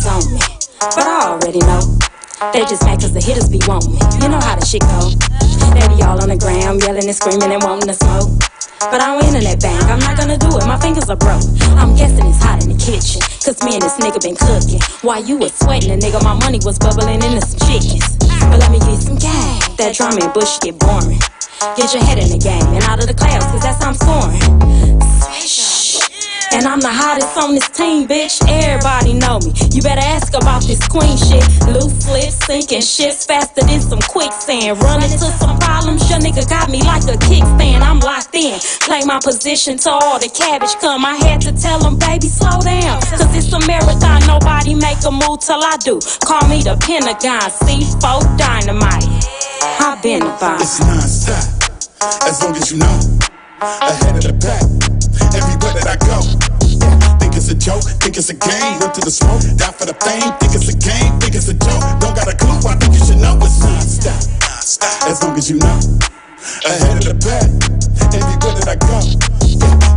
on me, but I already know. They just mad cause the hitters be wanting me. You know how the shit go. They be all on the ground, yelling and screaming and wanting to smoke. But I don't internet bank, I'm not gonna do it, my fingers are broke. I'm guessing it's hot in the kitchen, cause me and this nigga been cooking. While you was sweating, the nigga, my money was bubbling into some chickens. But let me get some game, that drum and bush get boring. Get your head in the game and out of the clouds, cause that's how I'm scoring. Swish. And I'm the hottest on this team, bitch. Everybody know me. You better ask about this queen shit. Loose lips, sinking shits faster than some quicksand. Running to some problems, your nigga got me like a kickstand. I'm locked in, play my position till all the cabbage come. I had to tell them, baby, slow down, cause it's a marathon. Nobody make a move till I do. Call me the Pentagon, C4 dynamite. I've been about it's non-stop, as long as you know. Ahead of the pack, everywhere that I go. Think it's a joke, think it's a game. Run to the smoke, die for the fame. Think it's a game, think it's a joke. Don't got a clue, I think you should know it's non-stop, as long as you know. Ahead of the pack, everywhere that I go.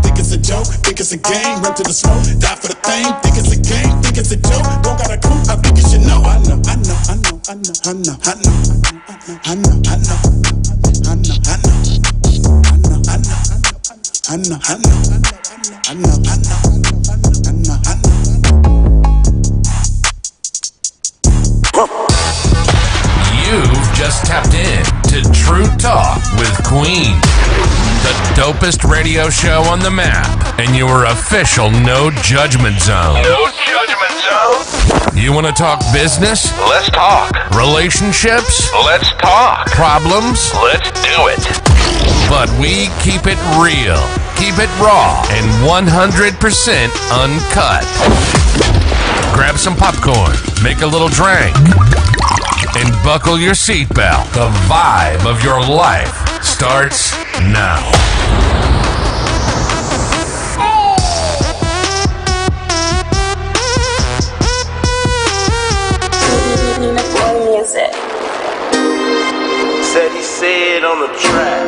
Think it's a joke, think it's a game. Run to the smoke, die for the fame. Think it's a game, think it's a joke. Don't got a clue, I think you should know. I know, I know, I know, I know, I know, I know, I know, I know, I know, I know. I know, I know, I know, I know, I know, I know. You've just tapped in to True Talk with Queen, the dopest radio show on the map, and your official no judgment zone. No judgment zone. You want to talk business? Let's talk. Relationships? Let's talk. Problems? Let's do it. But we keep it real, keep it raw, and 100% uncut. Grab some popcorn, make a little drink, and buckle your seatbelt. The vibe of your life starts now. Music. Said he said on the track.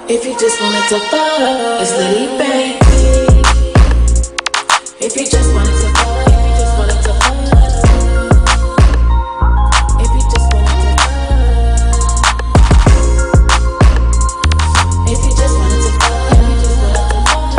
If you just wanted to fuck, it's Liddy, baby. If you just wanted to fuck, if you just wanted to fuck, if you just wanted to fuck, if you just wanted to fuck, if you just wanted to fuck,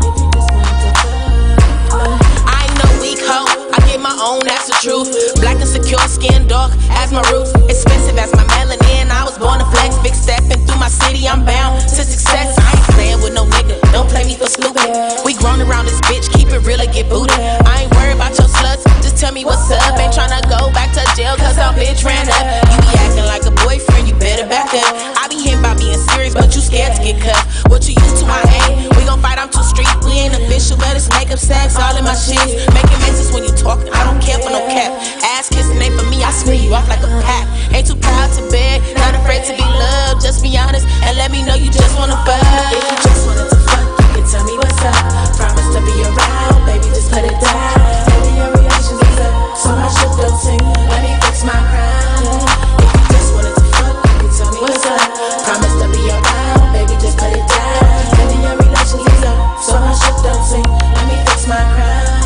if you just wanted to fuck. I ain't no weak hoe, I get my own, that's the truth. Black and secure, skin dark as my roots, expensive as my melanin. I was born to flex, big stepping through my city, I'm bound to success. I ain't playing with no nigga, don't play me for stupid. We grown around this bitch, keep it real or get booted. I ain't worried about your sluts, just tell me what's up. Ain't tryna go back to jail cause our bitch ran up. You be acting like a boyfriend, you better back up. I be hitting by being serious, but you scared to get cut. What you used to, I ain't. We gon' fight, I'm too street. We ain't official, but it's makeup sex, all in my sheets. Making messes when you talking, I don't care for no cap. Ass kissing ain't for me, I spin you off like a pap. Ain't too proud to beg, not afraid to be loved. Just be honest and let me know you just wanna fuck. If you just wanted to fuck, you can tell me what's up. Promise to be around, baby, just put it down. Maybe your reactions is up, so my shit don't sing. Let me fix my crown. If you just wanted to fuck, you can tell me what's up. Promise to be around, baby, just put it down. Maybe your relations is up, so my shit don't sing. Let me fix my crown.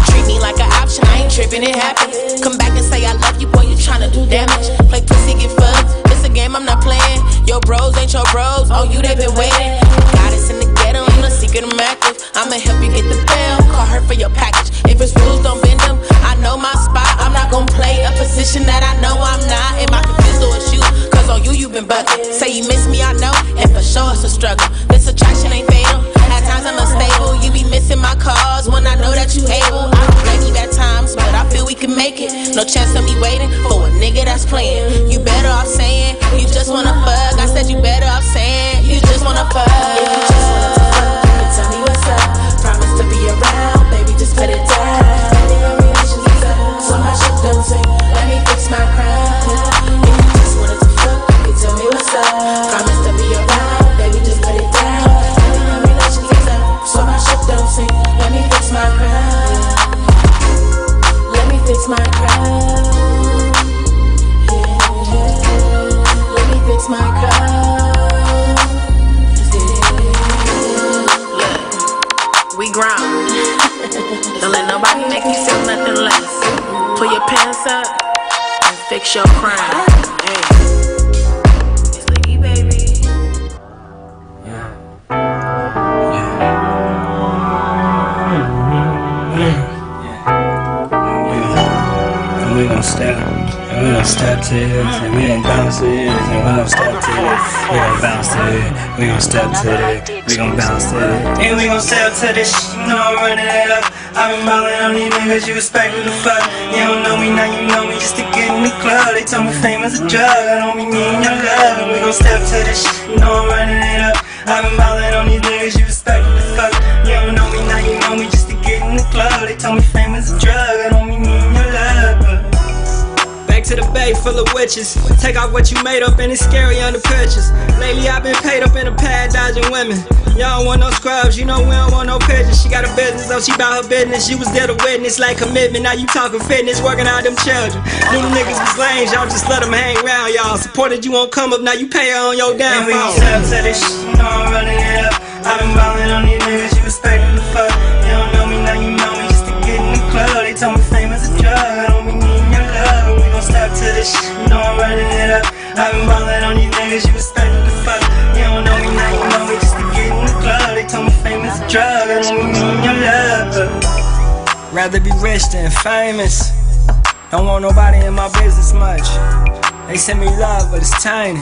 Treat me like an option, I ain't tripping, it happens. Come back and say I love you, boy, you tryna do damage. Play pussy, get fucked, it's a game I'm not playing. Your bros ain't your bros, oh you they been waiting. Goddess in the ghetto, I'm the secret, I'm active. I'ma help you get the bill, call her for your package. If it's rules, don't bend them, I know my spot. I'm not gon' play a position that I know I'm not. Am I confused or it's you? Cause on you been bugging. Say you miss me, I know, and for sure it's a struggle. This attraction ain't fatal, at times I'm unstable. You be missing my calls when I know that you able. I don't blame you at times, but I feel we can make it. No chance of me waiting for a nigga that's playing. You better off saying, you just wanna fuck. I said you better off saying, you just wanna fuck. If you just wanted to fuck, you can tell me what's up. Promise to be around, baby, just put it down. Maybe your reactions is up, so my shit don't sing. Let me fix my crown. If you just wanted to fuck, you can tell me what's up. Promise to be around, baby, just put it down. Maybe your relations is up, so my shit don't sing. Let me fix my crown. Let me fix my crown. Let me fix my crown. We ground. Don't let nobody make you feel nothing less. Pull your pants up and fix your crown. Hey, it's Licky, baby. We gon' step to this, and we gon' bounce to this, and we gon' step to this, we gon' bounce to this, we gon' step to this, we gon' bounce to this, and we gon' step to this shit, you know I'm running it up. I've been ballin' on these niggas, you expect me to fuck. You don't know me, now you know me, just to get in the club. They told me fame is a drug, I don't be needing your love. And we gon' step to this shit, you know I'm running it up. I've been ballin' on these niggas, you expect me to fuck. You don't know me, now you know me, just to get in the club. They told me fame is a drug, I don't be needing your love. Back to the bay full of witches. Take out what you made up and it's scary under pictures. Lately I've been paid up in a pad dodging women. Y'all don't want no scrubs, you know we don't want no pictures. She got a business, so she bout her business. She was there to witness like commitment. Now you talking fitness, working out them children. Knew them niggas was lames, y'all just let them hang around y'all. Supported you won't come up, now you pay her on your downfall. And we gon' sell to this shit, you know I'm running it up. I've been ballin' on these niggas, you expect me to fuck. You don't know me, now you know me, just to get in the club. They told me fame is a drug, I don't be needing your love. We gon' step to this shit, you know I'm running it up. I've been ballin' on these niggas, you expect me to fuck. You don't know me, now you know me, just to get in the club. They told me fame is a drug, I don't be needing your love. Rather be rich than famous. Don't want nobody in my business much. They send me love, but it's tiny.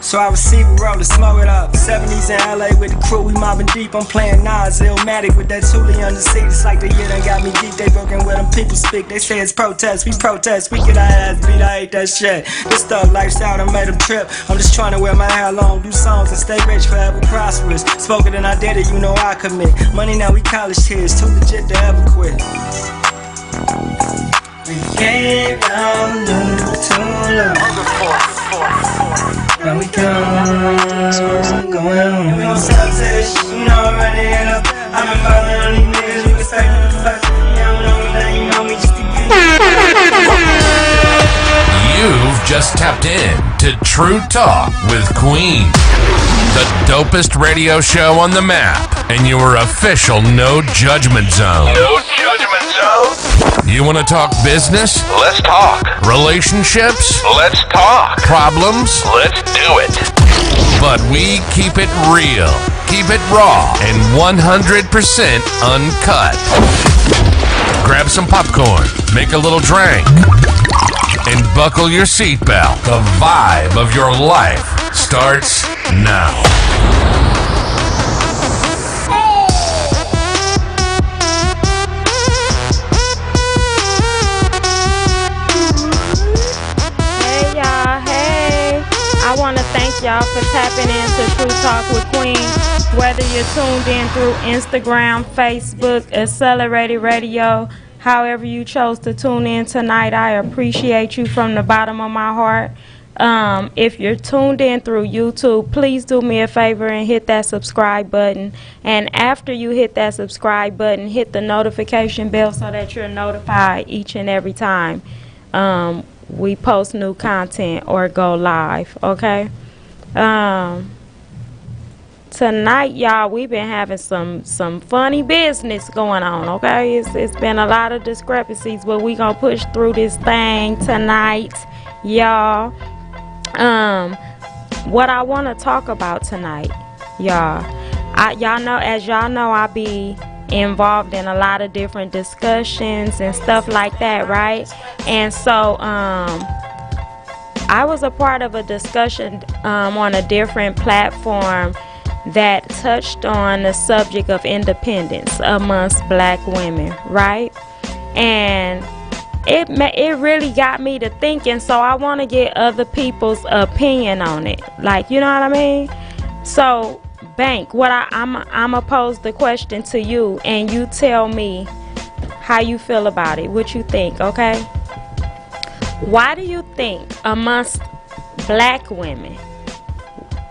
So I receive a roll to smoke it up. 70s in LA with the crew, we mobbing deep. I'm playing Nas, Illmatic with that Thule on the seat. It's like the year done got me deep. They broken where them people speak. They say it's protest, we protest. We get our ass beat, I hate that shit. This thug lifestyle done made them trip. I'm just trying to wear my hair long, do songs and stay rich, forever prosperous. Spoken and I did it, you know I commit. Money now we college kids, too legit to ever quit. We came down too long. Now we come, going on. We gon' sell to this shit, you know I'm running it up. I've been ballin' on these niggas, you expect me to fuck. You don't know me, now you know me, just to get You've just tapped in to True Talk with Queen, the dopest radio show on the map, and your official no judgment zone. No judgment zone. You want to talk business? Let's talk. Relationships? Let's talk. Problems? Let's do it. But we keep it real, keep it raw, and 100% uncut. Grab some popcorn, make a little drink, and buckle your seatbelt. The vibe of your life starts now. I want to thank y'all for tapping into True Talk with Queen. Whether you're tuned in through Instagram, Facebook, Accelerated Radio, however you chose to tune in tonight, I appreciate you from the bottom of my heart. If you're tuned in through YouTube, please do me a favor and hit that subscribe button. And after you hit that subscribe button, hit the notification bell so that you're notified each and every time we post new content or go live, okay? Tonight, y'all, we've been having some funny business going on, okay? It's been a lot of discrepancies, but we gonna push through this thing tonight, y'all. What I want to talk about tonight, y'all, as y'all know, I be involved in a lot of different discussions and stuff like that, right? And so I was a part of a discussion on a different platform that touched on the subject of independence amongst black women, right? And it really got me to thinking, so I want to get other people's opinion on it, like, you know what I mean? So Bank, I'm gonna pose the question to you, and you tell me how you feel about it, what you think, okay? Why do you think amongst black women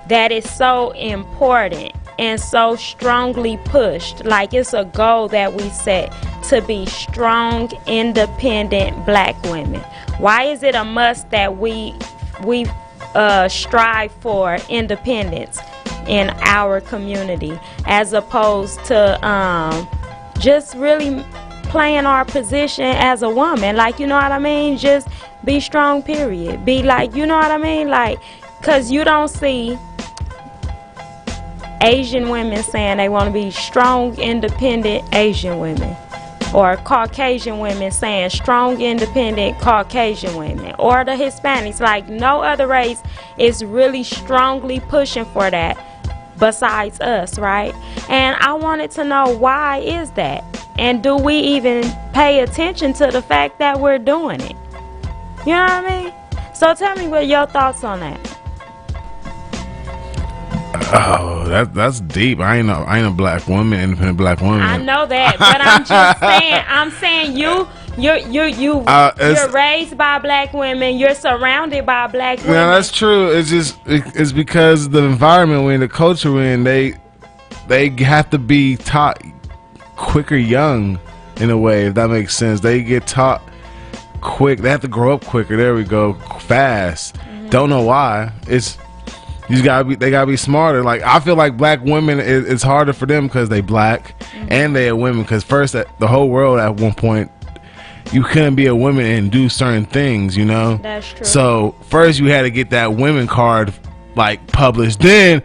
that is so important and so strongly pushed, like it's a goal that we set to be strong, independent black women? Why is it a must that we strive for independence in our community, as opposed to just really playing our position as a woman. Like, you know what I mean? Just be strong, period. Be like, you know what I mean? Like, because you don't see Asian women saying they want to be strong, independent Asian women, or Caucasian women saying strong, independent Caucasian women, or the Hispanics. Like, no other race is really strongly pushing for that besides us, right? And I wanted to know, why is that? And do we even pay attention to the fact that we're doing it? You know what I mean? So tell me what your thoughts on that. Oh, that's deep. I ain't a black woman, independent black woman. I know that, but I'm saying you're raised by black women. You're surrounded by black women. Yeah, that's true. It's because the environment we're in, the culture we're in, they have to be taught quicker, young, in a way, if that makes sense. They get taught quick. They have to grow up quicker. There we go, fast. Don't know why. They gotta be smarter. Like, I feel like black women, it's harder for them because they black and they are women. Because first, the whole world at one point, you couldn't be a woman and do certain things, you know. That's true. So first, you had to get that women card like published. Then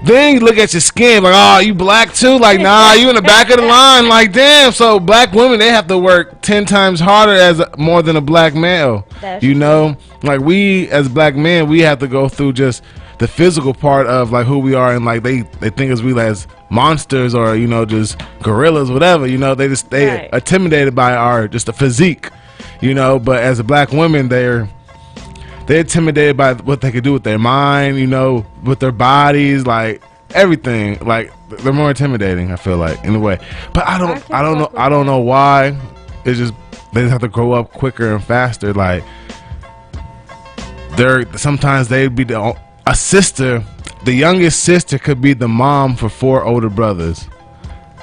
you look at your skin like, oh, you black too? Like, nah, you in the back of the line. Like, damn. So black women, they have to work 10 times harder more than a black male. That's you know, like, we as black men, we have to go through just the physical part of like who we are, and like they think as we as monsters, or, you know, just gorillas, whatever, you know. They Right. intimidated by our just the physique, you know. But as a black woman, they're intimidated by what they could do with their mind, you know, with their bodies, like everything. Like, they're more intimidating, I feel like, in a way. But I don't know why. It's just they just have to grow up quicker and faster. Like, sometimes they'd be a sister. The youngest sister could be the mom for 4 older brothers.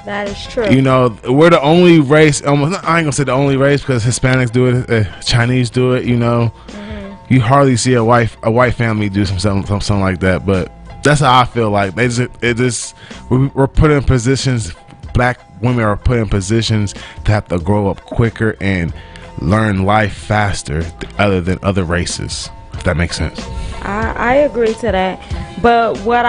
That is true. You know, we're the only race. I ain't gonna say the only race, because Hispanics do it, Chinese do it. You know, you hardly see a white family do something like that. But that's how I feel like we're put in positions. Black women are put in positions to have to grow up quicker and learn life faster, other than other races. If that makes sense. I agree to that. But what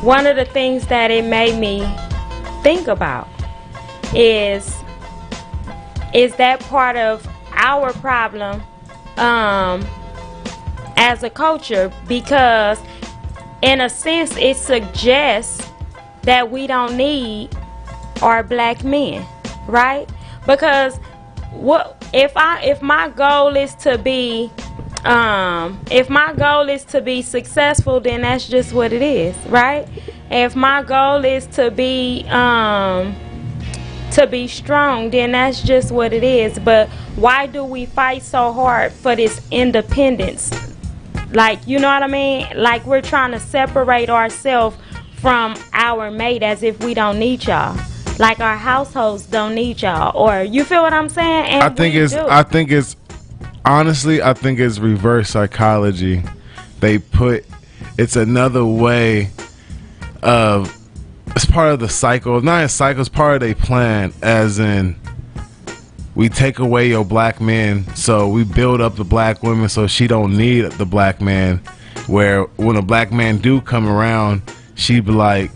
one of the things that it made me think about is that part of our problem as a culture, because in a sense it suggests that we don't need our black men, right? Because what if my goal is to be successful, then that's just what it is, right? If my goal is to be strong, then that's just what it is. But why do we fight so hard for this independence? Like, you know what I mean? Like, we're trying to separate ourselves from our mate as if we don't need y'all. Like, our households don't need y'all. Or, you feel what I'm saying? And honestly, I think it's reverse psychology. It's another way of, it's part of the cycle. Not a cycle, it's part of their plan, as in, we take away your black men, so we build up the black women so she don't need the black man. Where when a black man do come around, she be like,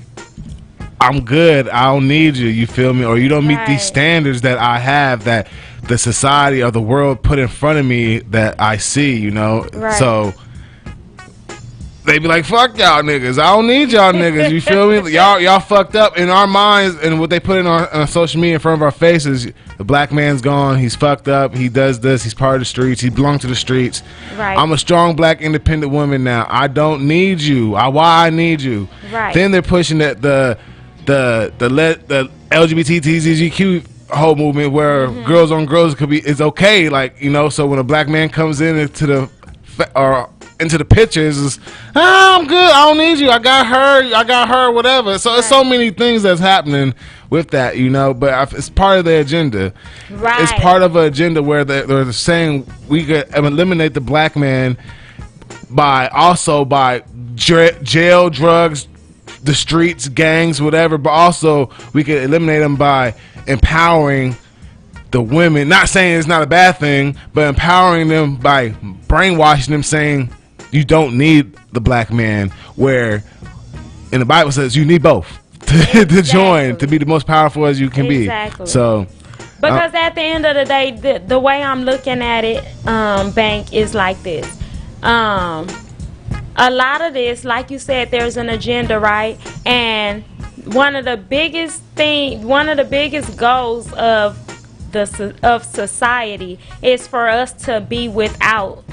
I'm good, I don't need you, you feel me? Or you don't meet these standards that I have, that the society or the world put in front of me that I see, you know? Right. So they be like, fuck y'all niggas, I don't need y'all niggas, you feel me? Y'all fucked up in our minds, and what they put in on social media in front of our faces. The black man's gone, he's fucked up, he does this, he's part of the streets, he belongs to the streets. Right. I'm a strong black independent woman now, I don't need you. Why I need you? Right. Then they're pushing the LGBTQZGQ whole movement, where girls on girls is okay, like, you know. So when a black man comes into the pictures, is, I'm good, I don't need you, I got her, whatever. So it's so many things that's happening with that, you know. But it's part of the agenda. Right. It's part of an agenda where they're saying we could eliminate the black man by jail, drugs, the streets, gangs, whatever, but also we could eliminate them by empowering the women. Not saying it's not a bad thing, but empowering them by brainwashing them, saying you don't need the black man, where in the Bible says you need both to join, to be the most powerful as you can be. So because at the end of the day, the way I'm looking at it, Bank, is like this. A lot of this, like you said, there's an agenda, right? And one of the biggest goals of society is for us to be without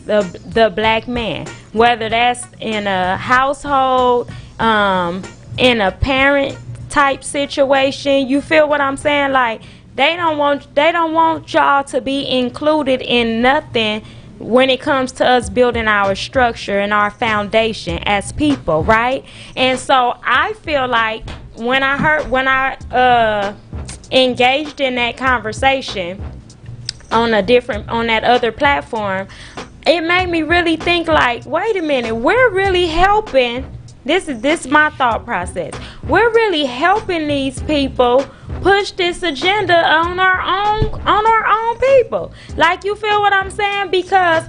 the black man, whether that's in a household, in a parent type situation. You feel what I'm saying? Like they don't want y'all to be included in nothing when it comes to us building our structure and our foundation as people, right? And so I feel like when I engaged in that conversation on that other platform, it made me really think like, wait a minute, we're really helping. This is my thought process. We're really helping these people push this agenda on our own people. Like, you feel what I'm saying? Because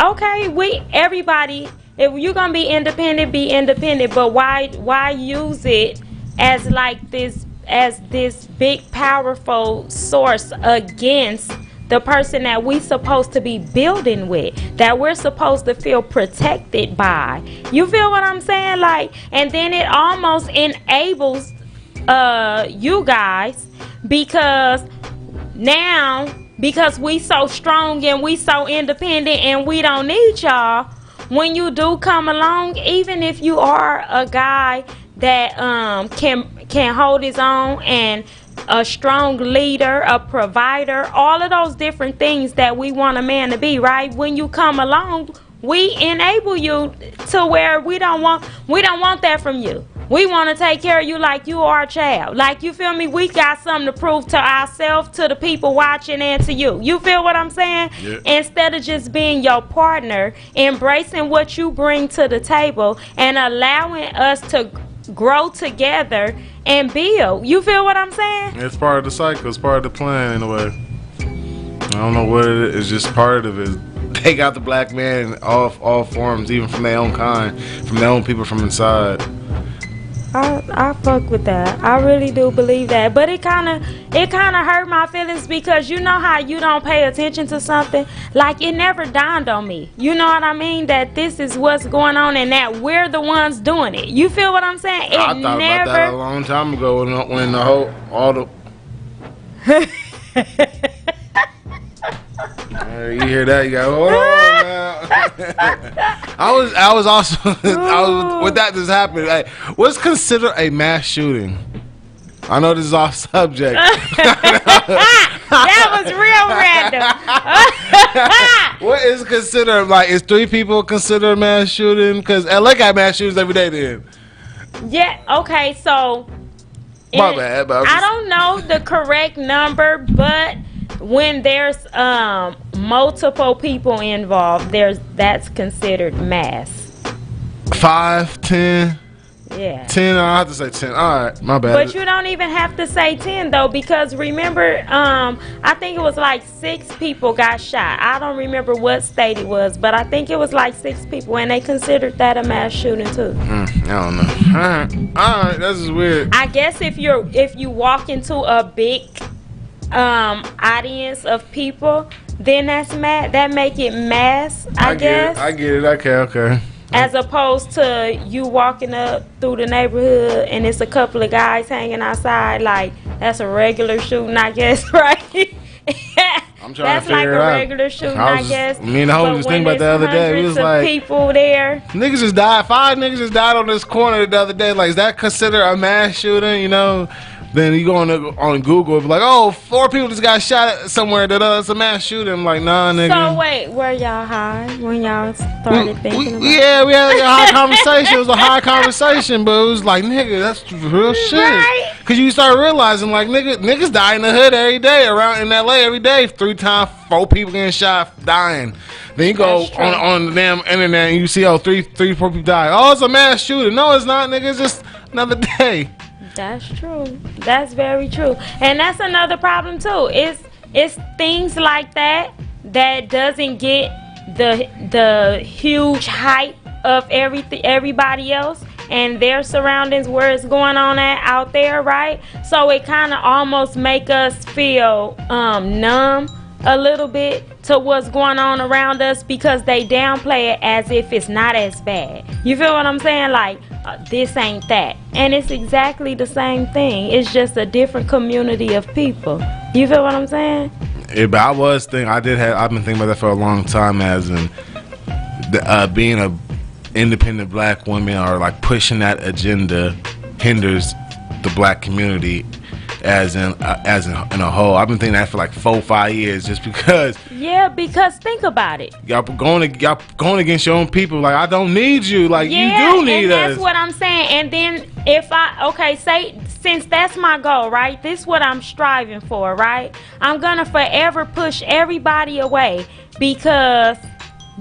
okay, everybody, if you're gonna be independent, but why use it as like this big powerful source against the person that we supposed to be building with, that we're supposed to feel protected by? You feel what I'm saying? Like, and then it almost enables you guys, because now, because we so strong and we so independent and we don't need y'all, when you do come along, even if you are a guy that can hold his own and a strong leader, a provider, all of those different things that we want a man to be, right? When you come along, we enable you to where we don't want that from you. We want to take care of you like you are a child. Like, you feel me? We got something to prove to ourselves, to the people watching, and to you. You feel what I'm saying? Yeah. Instead of just being your partner, embracing what you bring to the table and allowing us to grow together and build. You feel what I'm saying? It's part of the cycle. It's part of the plan in a way. I don't know what it is. It's just part of it. They got the black man in all forms, even from their own kind, from their own people from inside. I fuck with that. I really do believe that. But it kind of hurt my feelings, because you know how you don't pay attention to something? Like, it never dawned on me. You know what I mean? That this is what's going on and that we're the ones doing it. You feel what I'm saying? I thought about that a long time ago when you hear that? You go, hold on now. I was also with that just happened. Like, what's considered a mass shooting? I know this is off subject. That was real random. What is considered, like, is 3 people considered a mass shooting? Because LA got mass shootings every day then. Yeah, okay, so my bad, but I don't know the correct number, but when there's multiple people involved, that's considered mass. 5, 10. Yeah. 10, I have to say 10. All right, my bad. But you don't even have to say 10 though, because remember, I think it was like 6 people got shot. I don't remember what state it was, but I think it was like 6 people, and they considered that a mass shooting too. I don't know. All right, this is weird. I guess if you walk into a big audience of people, then that make it mass. I guess. I get it. Okay. As opposed to you walking up through the neighborhood and it's a couple of guys hanging outside, like, that's a regular shooting, I guess, right? I'm trying that's to figure like it a out. regular shooting, I guess. Me and the whole just thinking about the other day. We was like, people there. Niggas just died. 5 niggas just died on this corner the other day. Like, is that considered a mass shooting? You know? Then you go on Google, be like, oh, 4 people just got shot somewhere. It's a mass shooting. I'm like, nah, nigga. So wait, were y'all high when y'all started thinking about it? Yeah, we had a high conversation. It was a high conversation, but it was like, nigga, that's real shit. Right? Because you start realizing, like, niggas die in the hood every day, around in LA every day. 3 times, 4 people getting shot, dying. Then you go on the damn internet and you see, oh, three, 4 people died. Oh, it's a mass shooting. No, it's not, nigga. It's just another day. That's true. That's very true. And that's another problem too. It's things like that doesn't get the huge hype of everybody else and their surroundings where it's going on out there, right? So it kind of almost make us feel numb a little bit to what's going on around us because they downplay it as if it's not as bad. You feel what I'm saying? Like, this ain't that. And it's exactly the same thing. It's just a different community of people. You feel what I'm saying? Yeah, but I've been thinking about that for a long time, as in being a independent black woman or like pushing that agenda hinders the black community as in a whole. I've been thinking that for like 4-5 years, just because. Yeah, because think about it. Y'all going against your own people. Like, I don't need you. Like, you do need and us. That's what I'm saying. And then since that's my goal, right? This is what I'm striving for, right? I'm gonna forever push everybody away because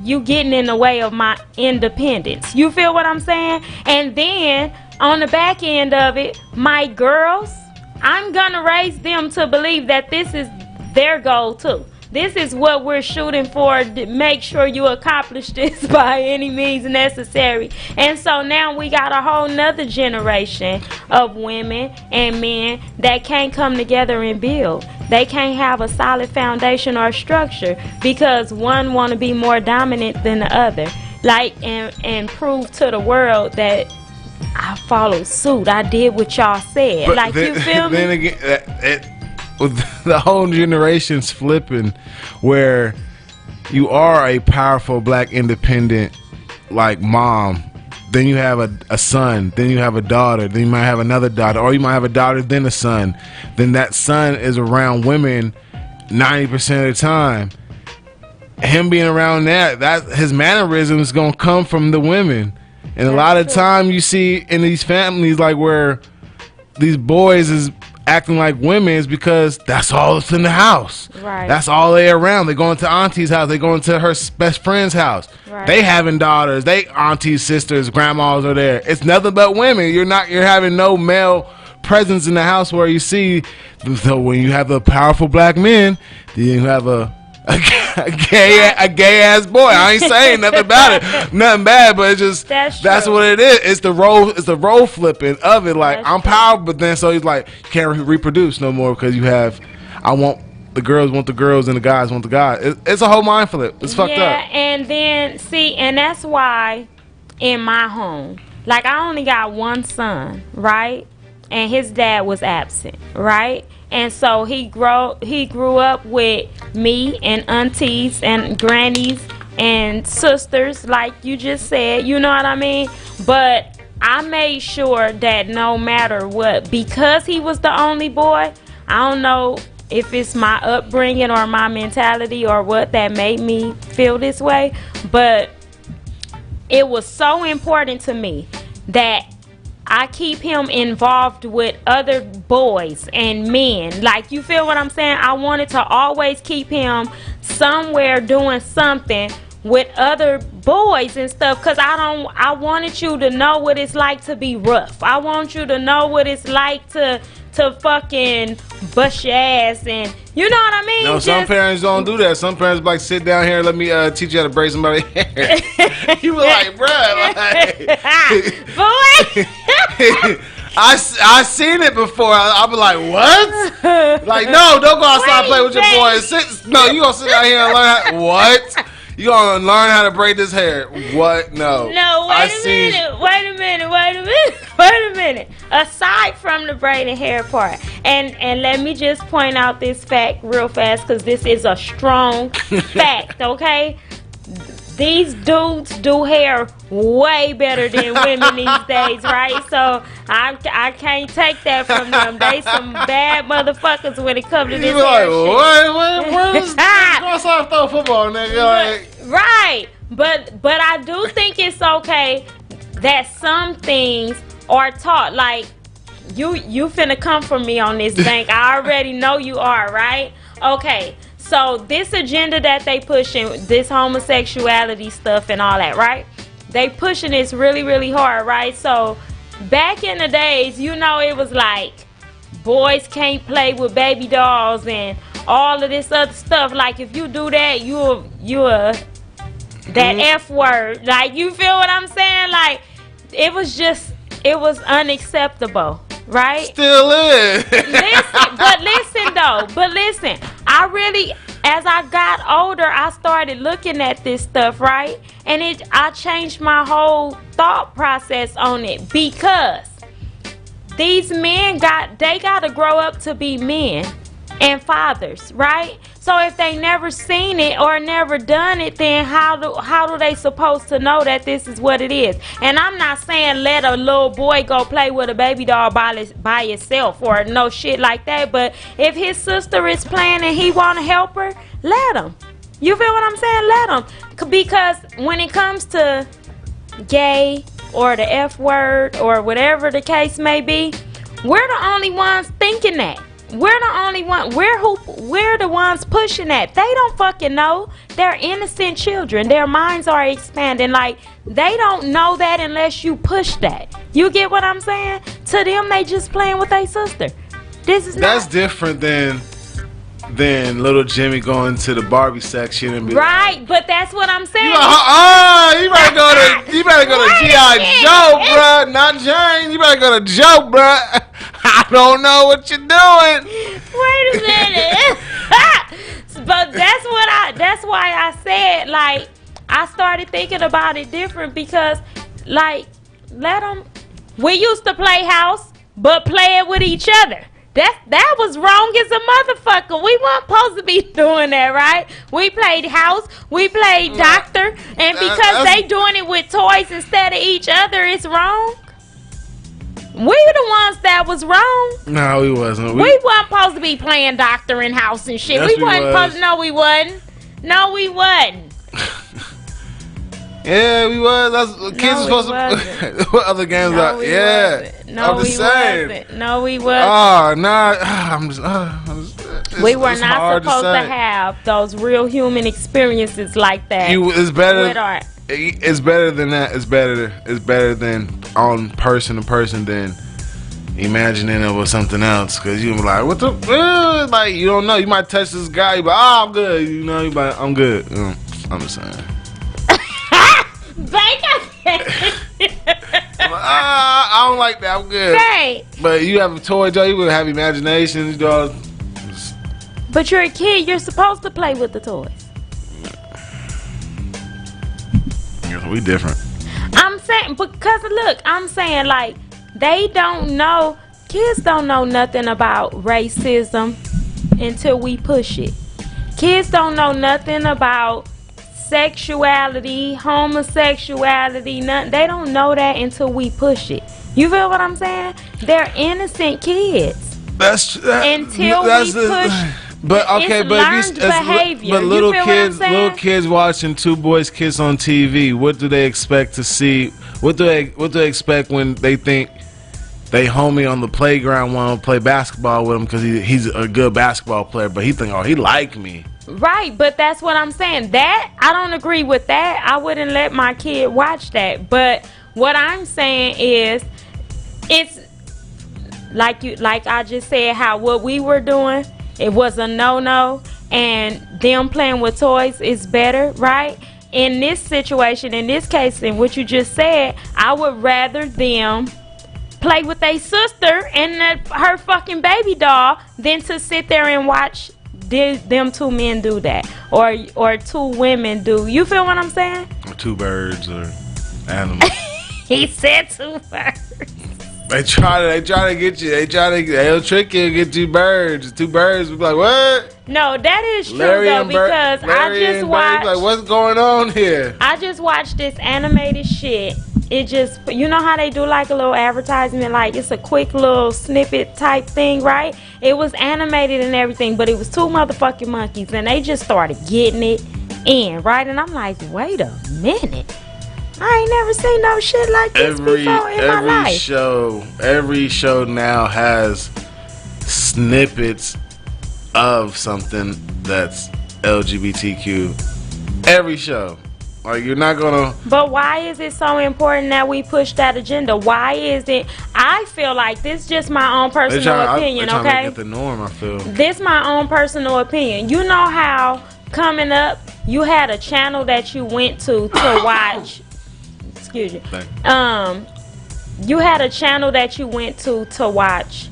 you getting in the way of my independence. You feel what I'm saying? And then on the back end of it, my girls, I'm gonna raise them to believe that this is their goal too. This is what we're shooting for, to make sure you accomplish this by any means necessary. And so now we got a whole nother generation of women and men that can't come together and build. They can't have a solid foundation or structure because one want to be more dominant than the other. Like, and prove to the world that I followed suit. I did what y'all said. But like, you feel me? Then again, with the whole generation's flipping, where you are a powerful black independent like mom, then you have a son, then you have a daughter, then you might have another daughter, or you might have a daughter then a son. Then that son is around women 90% of the time. Him being around that his mannerisms gonna come from the women. And a lot of time you see in these families, like, where these boys is acting like women, is because that's all that's in the house. Right. That's all they around. They going to auntie's house. They going to her best friend's house. Right. They having daughters. They aunties, sisters, grandmas are there. It's nothing but women. You're having no male presence in the house where you see. So when you have the powerful black men, then you have a gay ass boy. I ain't saying nothing about it, nothing bad, but it's just that's what it is. It's the role flipping of it. Like, I'm powerful, but then so he's like, you can't reproduce no more because you have. The girls want the girls and the guys want the guys. It's a whole mind flip. It's fucked up. Yeah, and then and that's why in my home, like, I only got one son, right? And his dad was absent, right? And so he grew up with me and aunties and grannies and sisters, like you just said, you know what I mean? But I made sure that no matter what, because he was the only boy, I don't know if it's my upbringing or my mentality or what that made me feel this way, but it was so important to me that I keep him involved with other boys and men. Like, you feel what I'm saying? I wanted to always keep him somewhere doing something with other boys and stuff, because I wanted you to know what it's like to be rough. I want you to know what it's like to fucking bust your ass, and you know what I mean? No, some parents don't do that. Some parents be like, sit down here, let me teach you how to braid somebody's hair. You were like, bruh, like, boy. I seen it before. I be like, what? Like, no, don't go outside and play with your boys. No, you gonna sit down here and learn what? You gonna learn how to braid this hair? What? No. No, wait a minute. Aside from the braiding hair part, and let me just point out this fact real fast, because this is a strong fact, okay? These dudes do hair way better than women these days, right? So I can't take that from them. They some bad motherfuckers when it comes to this hair shit. What is go outside and throw football, nigga? Like, right. But I do think it's okay that some things are taught. Like, you finna come for me on this, Bank. I already know you are, right? Okay. So So this agenda that they pushing, this homosexuality stuff and all that, right? They pushing this really, really hard, right? So back in the days, you know, it was like boys can't play with baby dolls and all of this other stuff. Like if you do that, you're that F word. Like, you feel what I'm saying? Like, it was unacceptable, right? Still is. Listen, I really, as I got older, I started looking at this stuff, right? And I changed my whole thought process on it, because these men got to grow up to be men and fathers, right? So if they never seen it or never done it, then how do they supposed to know that this is what it is? And I'm not saying let a little boy go play with a baby doll by itself or no shit like that, but if his sister is playing and he want to help her, let him. You feel what I'm saying? Let him. Because when it comes to gay or the F word or whatever the case may be, we're the only ones thinking that. We're the only one. We're the ones pushing that. They don't fucking know. They're innocent children. Their minds are expanding. Like, they don't know that unless you push that. You get what I'm saying? To them, they just playing with their sister. That's different than little Jimmy going to the Barbie section and be right. But that's what I'm saying. You better go to G.I. Joe, bruh, not Jane. You better go to Joe, bruh. I don't know what you're doing. Wait a minute. But that's why I said, like, I started thinking about it different, because, like, we used to play house, but play it with each other. That was wrong as a motherfucker. We weren't supposed to be doing that, right? We played house, we played doctor, and because they doing it with toys instead of each other, it's wrong. We were the ones that was wrong. No, we wasn't. We weren't supposed to be playing doctor and house and shit. Yes, we wasn't supposed to. No, we wasn't. No, we wasn't. Yeah, we was. Kids were supposed to. What other games are? Yeah. No, we wasn't. No, we wasn't. Oh, nah. We were not supposed to have those real human experiences like that. It's better. With art. It's better than that. It's better than on person to person than imagining it was something else. Cause you be like, what the? Like, you don't know. You might touch this guy. You be like, I'm good. You know, you be like, I'm good. I'm just saying. I don't like that. I'm good. Right. But you have a toy, Joe. You would have imagination. You know. But you're a kid. You're supposed to play with the toys. We different. I'm saying, because look, I'm saying, like, they don't know. Kids don't know nothing about racism until we push it. Kids don't know nothing about sexuality, homosexuality, nothing. They don't know that until we push it. You feel what I'm saying? They're innocent kids. Until we push. But okay, behavior. But little kids watching Two Boys Kiss on TV. What do they expect to see? What do they expect when they think they homie on the playground want to play basketball with him because he's a good basketball player, but he think, oh, he like me. Right, but that's what I'm saying. That I don't agree with that. I wouldn't let my kid watch that. But what I'm saying is, it's like I just said, how what we were doing, it was a no-no, and them playing with toys is better, right? In this situation, in this case, in what you just said, I would rather them play with their sister and her fucking baby doll than to sit there and watch them two men do that, or two women do. You feel what I'm saying? Or two birds or animals. He said two birds. They try to get you. They'll trick you and get two birds. Two birds be like, what? No, that is true though, because I just watched. Like, what's going on here? I just watched this animated shit. It just, you know how they do like a little advertisement, like it's a quick little snippet type thing, right? It was animated and everything, but it was two motherfucking monkeys, and they just started getting it in, right? And I'm like, wait a minute. I ain't never seen no shit like this before in my life. Every show now has snippets of something that's LGBTQ. Every show. Like, you're not gonna. But why is it so important that we push that agenda? Why is it? I feel like this is just my own personal opinion, they're trying okay? to make it the norm, I feel. This my own personal opinion. You know how coming up, you had a channel that you went to watch. Excuse me. You had a channel that you went to watch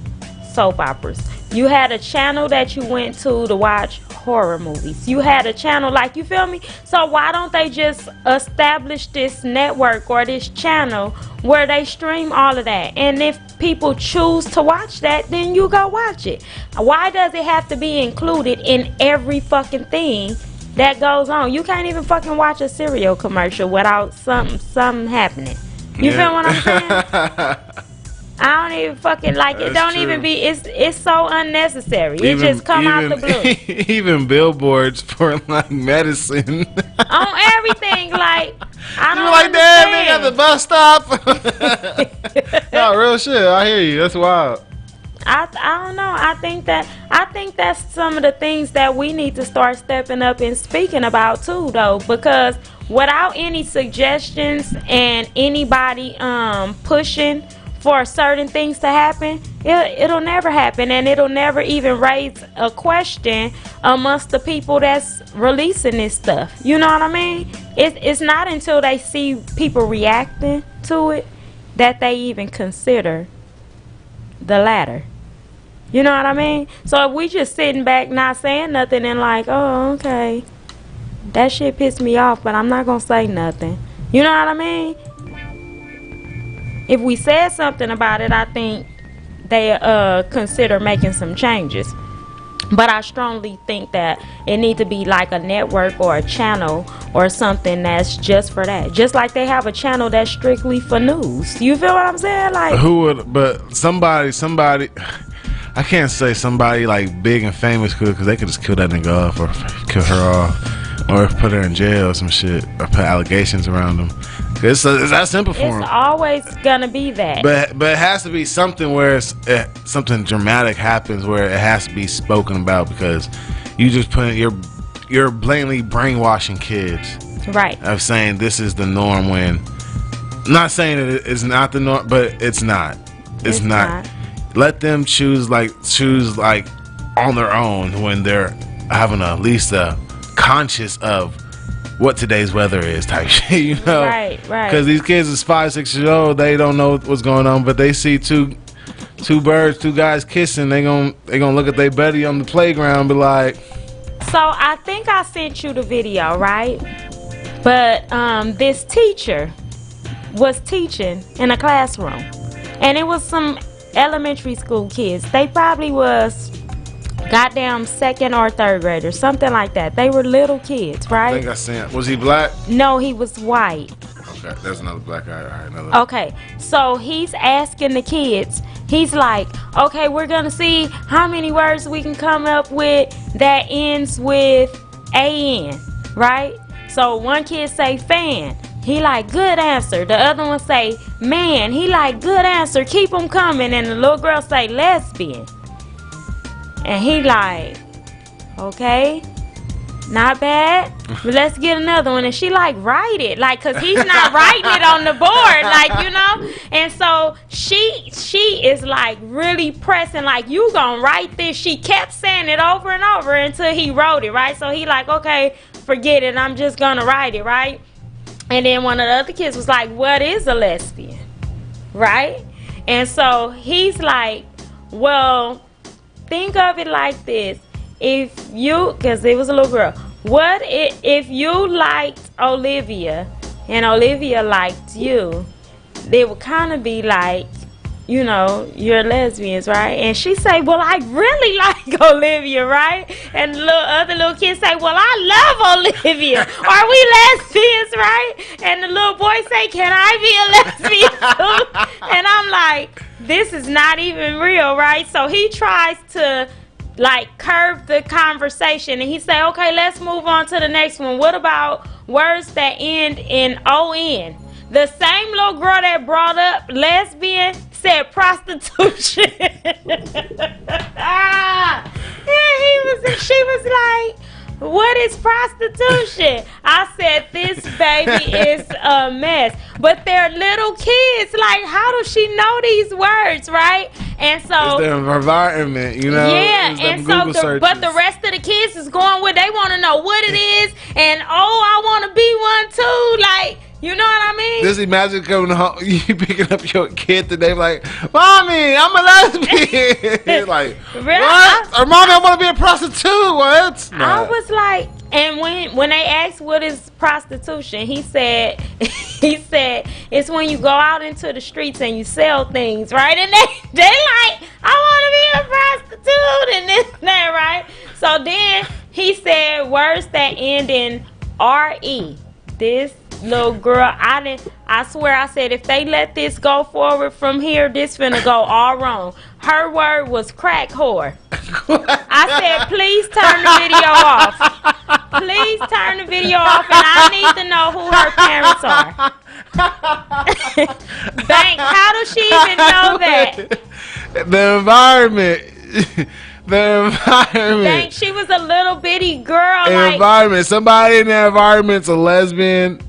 soap operas. You had a channel that you went to watch horror movies. You had a channel, like, you feel me? So why don't they just establish this network or this channel where they stream all of that? And if people choose to watch that, then you go watch it. Why does it have to be included in every fucking thing that goes on? You can't even fucking watch a cereal commercial without something happening. You feel what I'm saying? I don't even fucking like it. Don't true. even be. It's so unnecessary. It just come out the blue. Even billboards for like medicine On everything, like, I don't like, damn, they understand. got the bus stop. No, real shit. I hear you. That's wild. I don't know. I think that's some of the things that we need to start stepping up and speaking about too, though, because without any suggestions and anybody pushing for certain things to happen, it'll never happen, and it'll never even raise a question amongst the people that's releasing this stuff. You know what I mean? It's not until they see people reacting to it that they even consider the latter. You know what I mean? So if we just sitting back not saying nothing and like, oh, okay, that shit pissed me off, but I'm not gonna say nothing. You know what I mean? If we said something about it, I think they consider making some changes. But I strongly think that it needs to be like a network or a channel or something that's just for that. Just like they have a channel that's strictly for news. You feel what I'm saying? Like, who would? But somebody. I can't say somebody like big and famous could, because they could just kill that nigga off or kill her off or put her in jail or some shit or put allegations around them. It's that simple for them. it's always gonna be that. But it has to be something where something dramatic happens where it has to be spoken about, because you just you're blatantly brainwashing kids. Right. Of saying this is the norm when, I'm not saying that it's not the norm, but it's not. It's not. Let them choose like on their own when they're having at least a conscious of what today's weather is type shit, you know? Right. Because these kids is 5-6 years old, they don't know what's going on, but they see two guys kissing, they gonna look at their buddy on the playground and be like. So I think I sent you the video, right? But this teacher was teaching in a classroom, and it was some elementary school kids. They probably was goddamn 2nd or 3rd graders, something like that. They were little kids, right? I think I seen. Was he black? No, he was white. Okay, there's another black guy. All right, another. Okay, so he's asking the kids. He's like, okay, we're gonna see how many words we can come up with that ends with an, right? So one kid say fan. He like, good answer. The other one say man. He like, good answer. Keep them coming. And the little girl say lesbian. And he like, okay, not bad. But let's get another one. And she like, write it. Like, cause he's not writing it on the board. Like, you know. And so she is like really pressing, like, you gonna write this. She kept saying it over and over until he wrote it, right? So he like, okay, forget it. I'm just gonna write it, right? And then one of the other kids was like, what is a lesbian? Right? And so he's like, well, think of it like this. If you, because it was a little girl, if you liked Olivia and Olivia liked you, they would kind of be like, you know, you're lesbians, right? And she say, well, I really like Olivia, right? And the other little kids say, well, I love Olivia. Are we lesbians, right? And the little boy say, can I be a lesbian too? And I'm like, this is not even real, right? So he tries to like curve the conversation, and he say, okay, let's move on to the next one. What about words that end in on? The same little girl that brought up lesbian said prostitution. She was like, what is prostitution? I said, this baby is a mess. But they're little kids. Like, how does she know these words, right? And so, it's their environment, you know. Yeah, and so, but the rest of the kids is going with. They want to know what it is, and I want to be one too. Like, you know what I mean? Just imagine coming home, you picking up your kid today, like, Mommy, I'm a lesbian. Like, really? What? Or Mommy, I want to be a prostitute. What? I was like, and when they asked what is prostitution, he said it's when you go out into the streets and you sell things, right? And they like, I want to be a prostitute and this and that, right? So then he said words that end in R-E. This little girl, I swear I said, if they let this go forward from here, this finna go all wrong. Her word was crack whore. I said, please turn the video off. Please turn the video off, and I need to know who her parents are. Bank, how does she even know that? The environment. The environment. Bank, she was a little bitty girl. The environment. Somebody in the environment's a lesbian.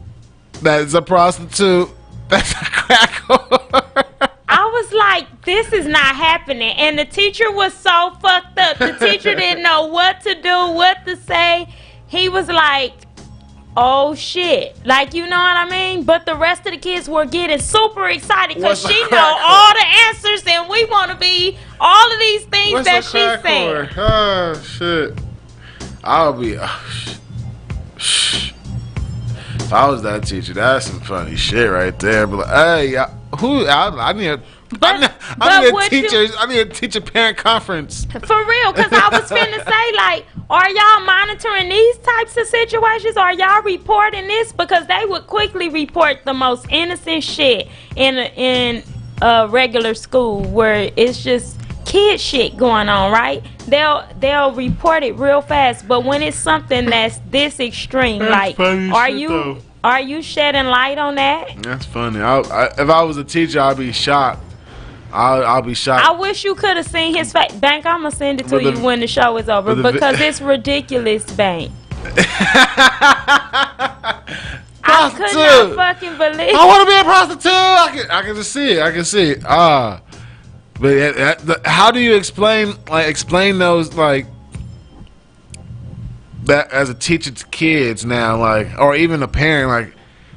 That's a prostitute. That's a crack whore. I was like, this is not happening. And the teacher was so fucked up. The teacher didn't know what to do, what to say. He was like, oh shit. Like, you know what I mean? But the rest of the kids were getting super excited because she know all the answers and we want to be all of these things that she's saying. Oh shit. I'll be if I was that teacher, that's some funny shit right there. But like, hey, I need a teacher parent conference. For real, because I was finna say, like, are y'all monitoring these types of situations? Are y'all reporting this? Because they would quickly report the most innocent shit in a regular school where it's just kid shit going on, right? They'll report it real fast. But when it's something that's this extreme, that's like, are you shedding light on that? That's funny. If I was a teacher, I'd be shocked. I'll be shocked. I wish you could have seen his face. Bank, I'm going to send it to you when the show is over because it's ridiculous, Bank. I could not fucking believe. I want to be a prostitute. I can just see it. But how do you explain those, like, that as a teacher to kids now, like, or even a parent,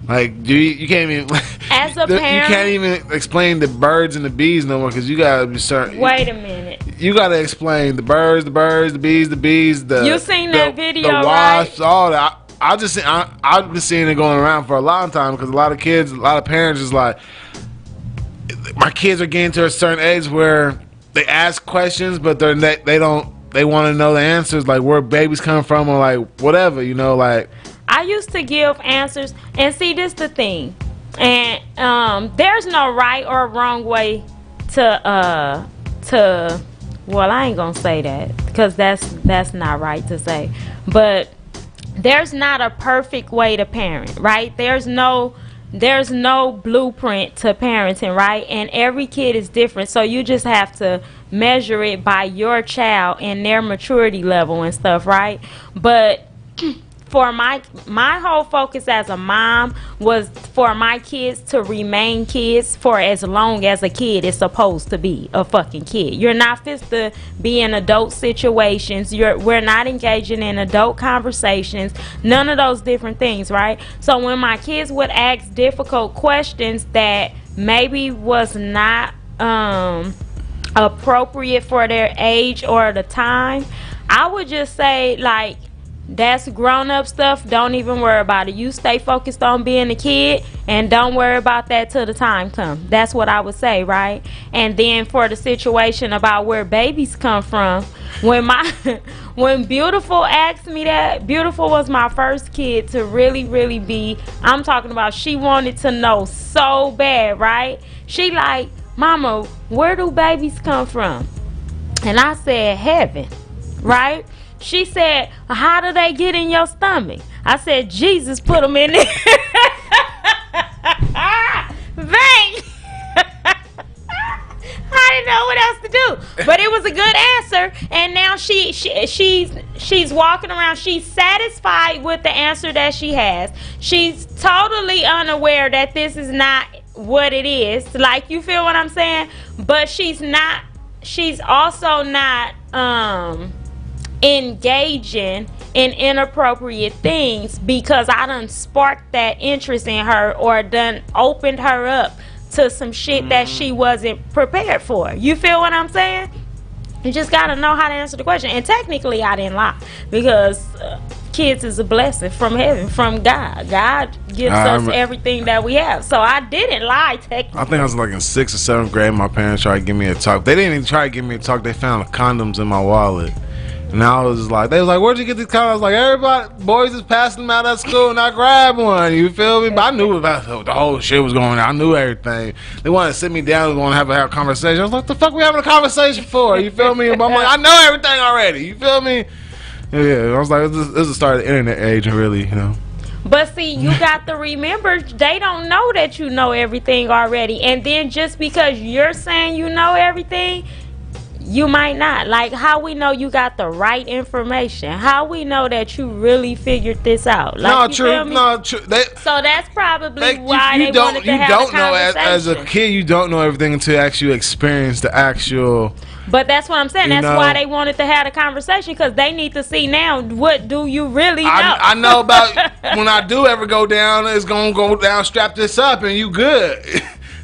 like you can't even as a parent, you can't even explain the birds and the bees no more because you gotta be certain. Wait a minute. You gotta explain the birds, the bees, you seen that video, the wasps, right? All that. I've been seeing it going around for a long time because a lot of parents is like, my kids are getting to a certain age where they ask questions, but they want to know the answers, like where babies come from or like whatever, you know, like. I used to give answers, and see, this the thing, and there's no right or wrong way to well, I ain't gonna say that because that's not right to say, but there's not a perfect way to parent, right? There's no blueprint to parenting, right? And every kid is different, so you just have to measure it by your child and their maturity level and stuff, right? But for my whole focus as a mom was for my kids to remain kids for as long as a kid is supposed to be a fucking kid. You're not supposed to be in adult situations. We're not engaging in adult conversations. None of those different things, right? So when my kids would ask difficult questions that maybe was not appropriate for their age or the time, I would just say, like, that's grown-up stuff. Don't even worry about it. You stay focused on being a kid and don't worry about that till the time comes. That's what I would say, right? And then for the situation about where babies come from, when Beautiful asked me that, Beautiful was my first kid to really, really be, I'm talking about, she wanted to know so bad, right? She like, Mama, where do babies come from? And I said, heaven, right? She said, how do they get in your stomach? I said, Jesus put them in there. Bang! I didn't know what else to do. But it was a good answer, and now she's walking around. She's satisfied with the answer that she has. She's totally unaware that this is not what it is. Like, you feel what I'm saying? But she's also not engaging in inappropriate things because I done sparked that interest in her or done opened her up to some shit that she wasn't prepared for. You feel what I'm saying? You just gotta know how to answer the question. And technically, I didn't lie because kids is a blessing from heaven, from God. God gives us everything that we have. So I didn't lie technically. I think I was like in 6th or 7th grade. My parents tried to give me a talk. They didn't even try to give me a talk. They found condoms in my wallet. And I was like, they was like, where'd you get these condoms? I was like, everybody, boys is passing them out at school and I grabbed one. You feel me? But I knew about the whole shit was going on. I knew everything. They wanted to sit me down and want to have a conversation. I was like, what the fuck we having a conversation for? You feel me? But I'm like, I know everything already. You feel me? Yeah, I was like, this is the start of the internet age, really, you know. But see, you got to remember, they don't know that you know everything already. And then just because you're saying you know everything, you might not. Like, how we know you got the right information? How we know that you really figured this out? Like, true. So that's probably why they wanted to have a conversation. As a kid, you don't know everything until you actually experience the actual. But that's what I'm saying. That's why they wanted to have the conversation, because they need to see now, what do you really know? I know about when I do ever go down, it's going to go down, strap this up, and you good.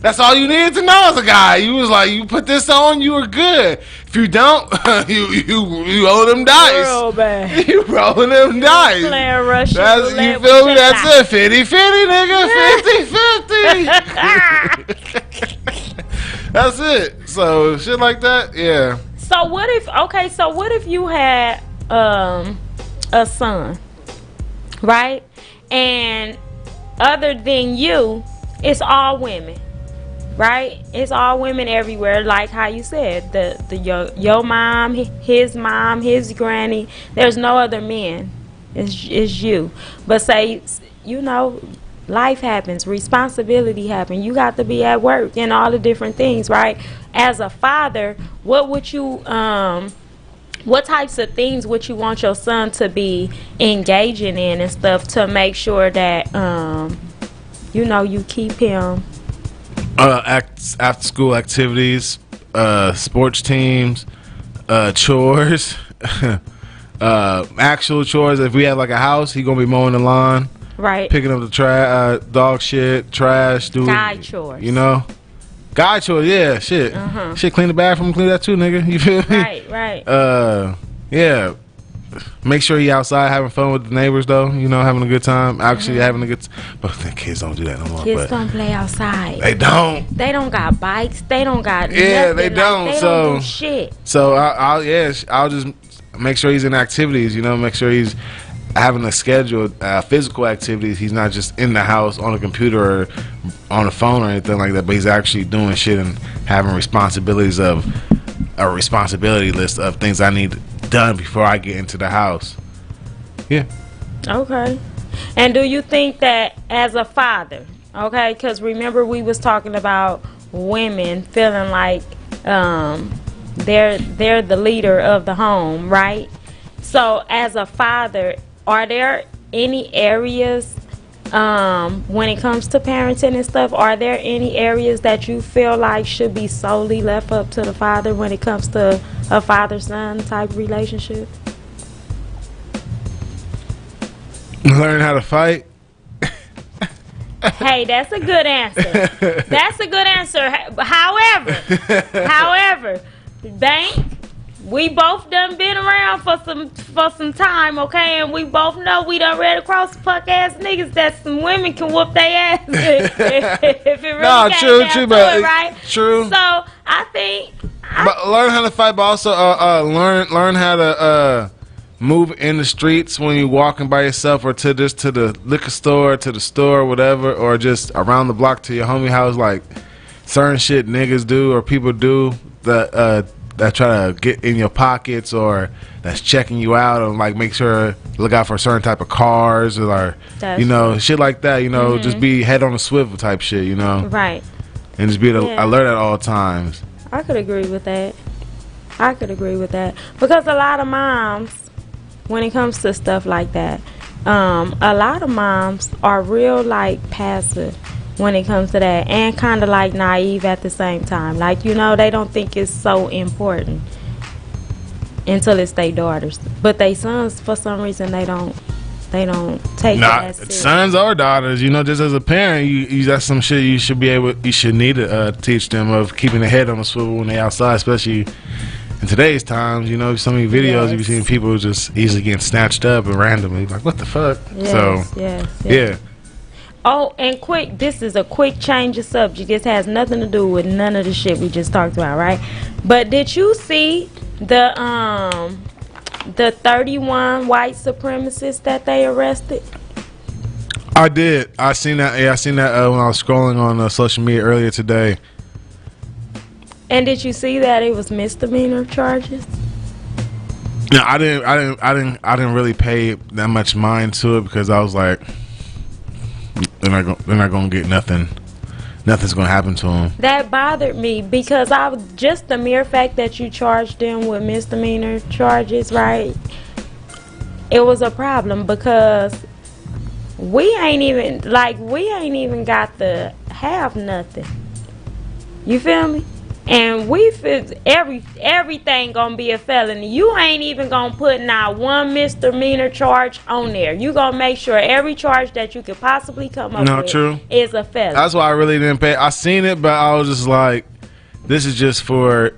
That's all you needed to know as a guy. You was like, you put this on, you were good. If you don't, you roll them dice. Real bad. You rolling them dice. Playing Russian You feel me? That's it. 50-50, nigga. 50-50. That's it. So shit like that, yeah. So what if you had a son, right? And other than you, it's all women. Right? It's all women everywhere, like how you said. Your mom, his granny. There's no other men. It's you. But say, life happens, responsibility happens. You got to be at work and all the different things, right? As a father, what would you what types of things would you want your son to be engaging in and stuff to make sure that you keep him after school activities, sports teams, chores, actual chores. If we have like a house, he gonna be mowing the lawn, right? Picking up the trash, dog shit, trash, guy chores. Guy chores. Yeah, shit, shit. Clean the bathroom, clean that too, nigga. You feel me? Right. Yeah. Make sure he outside having fun with the neighbors, though. Having a good time. Actually having a good But the kids don't do that no more. Kids don't play outside. They don't. They don't got bikes. They don't got nothing. They don't. They don't do shit. So I'll just make sure he's in activities. Make sure he's having a scheduled physical activities. He's not just in the house on a computer or on a phone or anything like that. But he's actually doing shit and having responsibilities of a responsibility list of things I need done before I get into the house. Yeah. Okay. And do you think that as a father, okay, because remember we was talking about women feeling like they're the leader of the home, right? So as a father, are there any areas when it comes to parenting and stuff, are there any areas that you feel like should be solely left up to the father when it comes to a father-son type relationship? Learn how to fight. Hey, that's a good answer. That's a good answer. However, Bank, we both done been around for some time, okay? And we both know we done read across punk ass niggas that some women can whoop their ass if it really came down to it, right? True. So I think. But learn how to fight, but also learn how to move in the streets when you're walking by yourself, or to the liquor store, to the store, whatever, or just around the block to your homie house, like certain shit niggas do or people do that try to get in your pockets or that's checking you out, and like make sure look out for a certain type of cars or shit like that. Just be head on a swivel type shit. Right. And just be alert at all times. I could agree with that. I could agree with that because a lot of moms, when it comes to stuff like that, a lot of moms are real like passive when it comes to that, and kind of like naive at the same time. Like, you know, they don't think it's so important until it's their daughters, but they sons, for some reason, they don't take it as serious. Sons or daughters, you know, just as a parent, you that's some shit you should need to teach them, of keeping their head on the swivel when they outside, especially in today's times. You know, so many videos you've seen people just easily getting snatched up and randomly, like, what the fuck? Yes. Oh, and quick, this is a quick change of subject. This has nothing to do with none of the shit we just talked about, right? But did you see the 31 white supremacists that they arrested? I did. I seen that. Yeah, I seen that when I was scrolling on social media earlier today. And did you see that it was misdemeanor charges? No, I didn't really pay that much mind to it because I was like, they're not gonna get nothing. Nothing's gonna happen to them. That bothered me because just the mere fact that you charged them with misdemeanor charges, right? It was a problem because we ain't even got to have nothing. You feel me? And we feel everything gonna be a felony. You ain't even gonna put not one misdemeanor charge on there. You gonna make sure every charge that you could possibly come up with is a felony. That's why I really didn't pay. I seen it, but I was just like, this is just for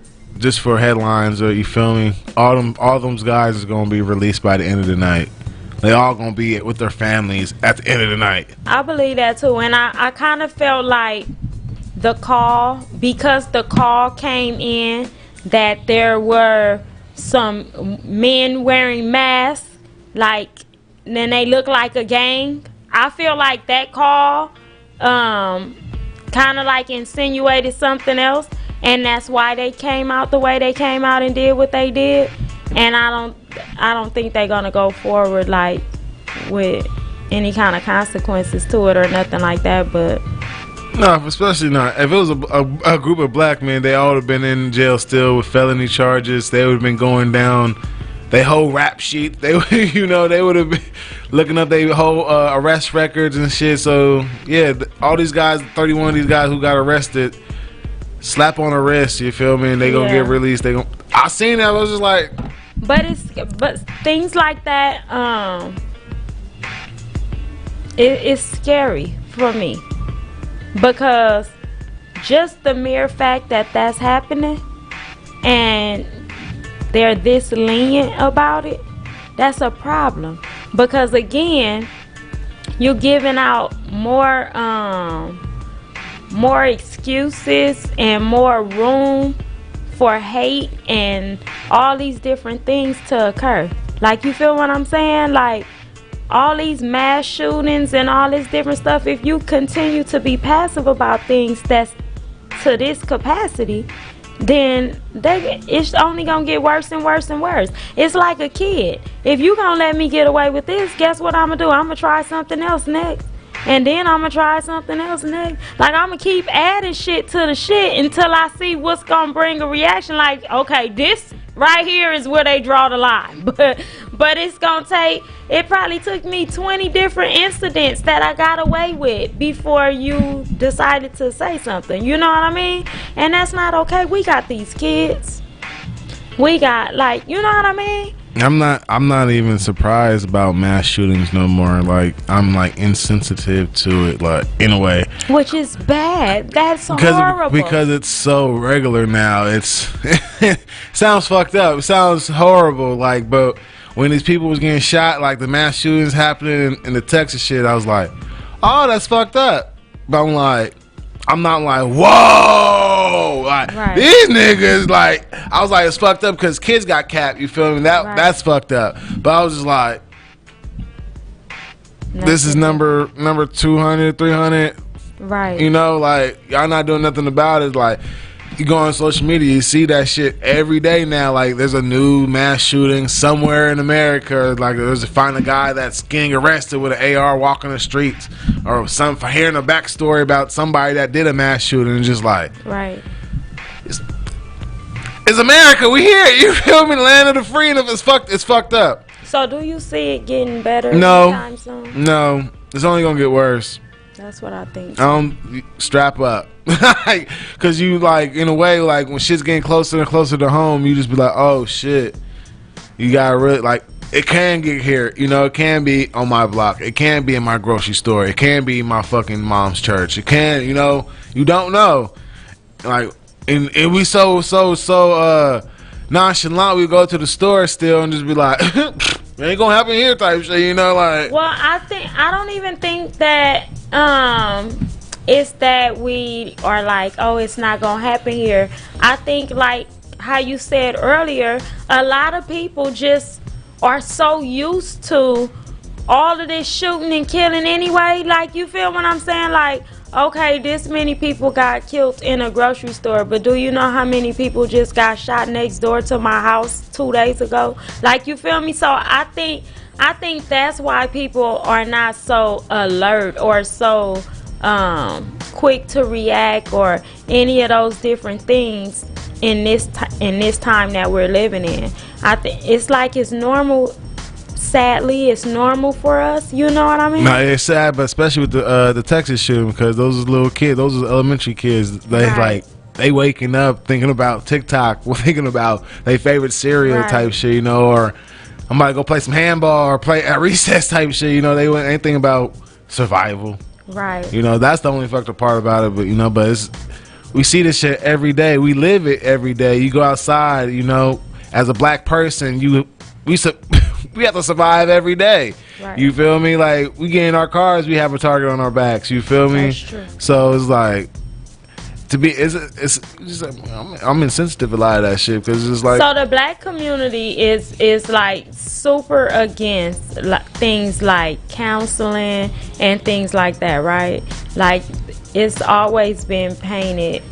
headlines, or you feel me? All them guys is gonna be released by the end of the night. They all gonna be with their families at the end of the night. I believe that too, and I kind of felt like because the call came in that there were some men wearing masks, like, then they look like a gang. I feel like that call kind of like insinuated something else, and that's why they came out the way they came out and did what they did. And I don't think they're gonna go forward like with any kind of consequences to it or nothing like that. But no, especially not. If it was a group of black men, they all would have been in jail still with felony charges. They would have been going down their whole rap sheet. They would have been looking up their whole arrest records and shit. So yeah, all these guys, 31 of these guys who got arrested, slap on the wrist. You feel me? And they gonna get released. I seen that. I was just like, but things like that, it's scary for me. Because just the mere fact that that's happening and they're this lenient about it, that's a problem. Because again, you're giving out more excuses and more room for hate and all these different things to occur. Like, you feel what I'm saying? Like, all these mass shootings and all this different stuff, if you continue to be passive about things that's to this capacity, then it's only gonna get worse and worse and worse. It's like a kid. If you gonna let me get away with this, guess what I'm gonna do? I'm gonna try something else next, and then I'm gonna try something else next. Like, I'm gonna keep adding shit to the shit until I see what's gonna bring a reaction. Like, okay, this right here is where they draw the line. But it's gonna take, it probably took me 20 different incidents that I got away with before you decided to say something. You know what I mean? And that's not okay. We got these kids. We got, like, you know what I mean? I'm not even surprised about mass shootings no more. Like, I'm like insensitive to it, like, in a way. Which is bad. That's horrible. Because it's so regular now. It's it sounds fucked up. It sounds horrible. Like, but when these people was getting shot, like the mass shootings happening in the Texas shit, I was like, oh, that's fucked up. But I'm not like, whoa, like, right. These niggas, like, I was like, it's fucked up because kids got capped, you feel me? That's fucked up. But I was just like, this is number 200, 300. Right. You know, like, y'all not doing nothing about it. Like, you go on social media, you see that shit every day now. Like, there's a new mass shooting somewhere in America. Like, find a guy that's getting arrested with an AR walking the streets, or hearing a backstory about somebody that did a mass shooting, and just like, right. It's America. We here. You feel me? Land of the free, and if it's fucked up. So do you see it getting better No. anytime soon? No. It's only gonna get worse. That's what I think. Strap up. Cause you like in a way like when shit's getting closer and closer to home, you just be like, oh shit. You gotta really like it can get here, you know, it can be on my block, it can be in my grocery store, it can be my fucking mom's church, it can, you know, you don't know. Like and we so nonchalant, we go to the store still and just be like it ain't gonna happen here type shit, you know, like. Well, I don't even think that it's that we are like, oh, it's not gonna happen here. I think like how you said earlier, a lot of people just are so used to all of this shooting and killing anyway. Like, you feel what I'm saying? Like, okay, this many people got killed in a grocery store, but do you know how many people just got shot next door to my house 2 days ago? Like, you feel me? So I think that's why people are not so alert or so quick to react or any of those different things in this time that we're living in. I think it's like it's normal. Sadly, it's normal for us. You know what I mean? No, it's sad, but especially with the Texas shooting, because those are little kids, those are elementary kids. They like they waking up thinking about TikTok, thinking about their favorite cereal type shit, you know, or I'm about to go play some handball or play at recess type shit. You know, they ain't thinking about survival. Right. You know, that's the only fucked up part about it. But you know, we see this shit every day. We live it every day. You go outside, you know, as a black person, we have to survive every day. Right. You feel me? Like, we get in our cars, we have a target on our backs. You feel me? That's true. So it's like, it's just like, I'm insensitive to a lot of that shit because it's like. So the black community is like super against things like counseling and things like that, right? Like, it's always been painted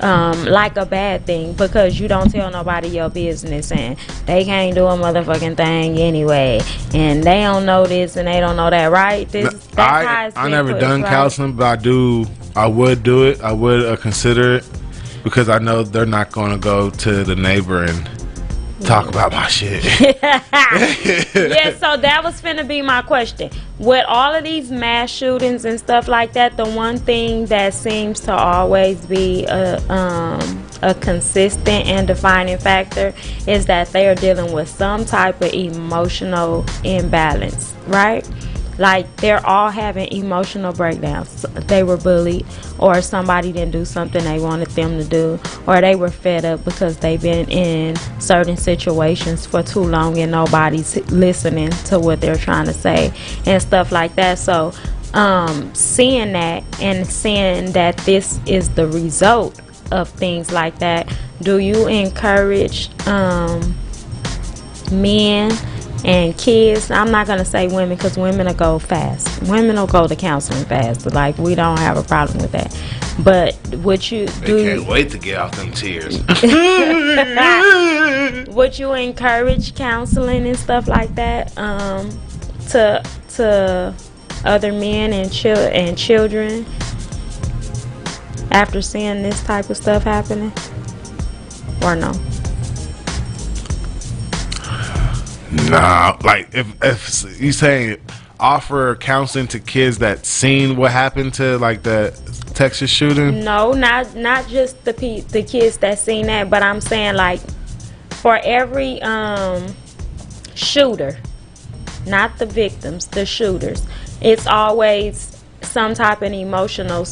like a bad thing because you don't tell nobody your business and they can't do a motherfucking thing anyway and they don't know this and they don't know that, right? I never done counseling, but I would do it. I would consider it because I know they're not going to go to the neighbor and talk about my shit. Yeah, so that was finna be my question. With all of these mass shootings and stuff like that, the one thing that seems to always be a consistent and defining factor is that they are dealing with some type of emotional imbalance, right? Like, they're all having emotional breakdowns. They were bullied, or somebody didn't do something they wanted them to do, or they were fed up because they've been in certain situations for too long and nobody's listening to what they're trying to say and stuff like that. So seeing that and seeing that this is the result of things like that, do you encourage men and kids? I'm not gonna say women because women will go fast. Women will go to counseling fast. Like, we don't have a problem with that. But would you can't wait to get off them tears. Would you encourage counseling and stuff like that to other men and children after seeing this type of stuff happening, or no? Nah, like if you saying offer counseling to kids that seen what happened to like the Texas shooting? No, not just the kids that seen that, but I'm saying like for every shooter, not the victims, the shooters, it's always some type of emotional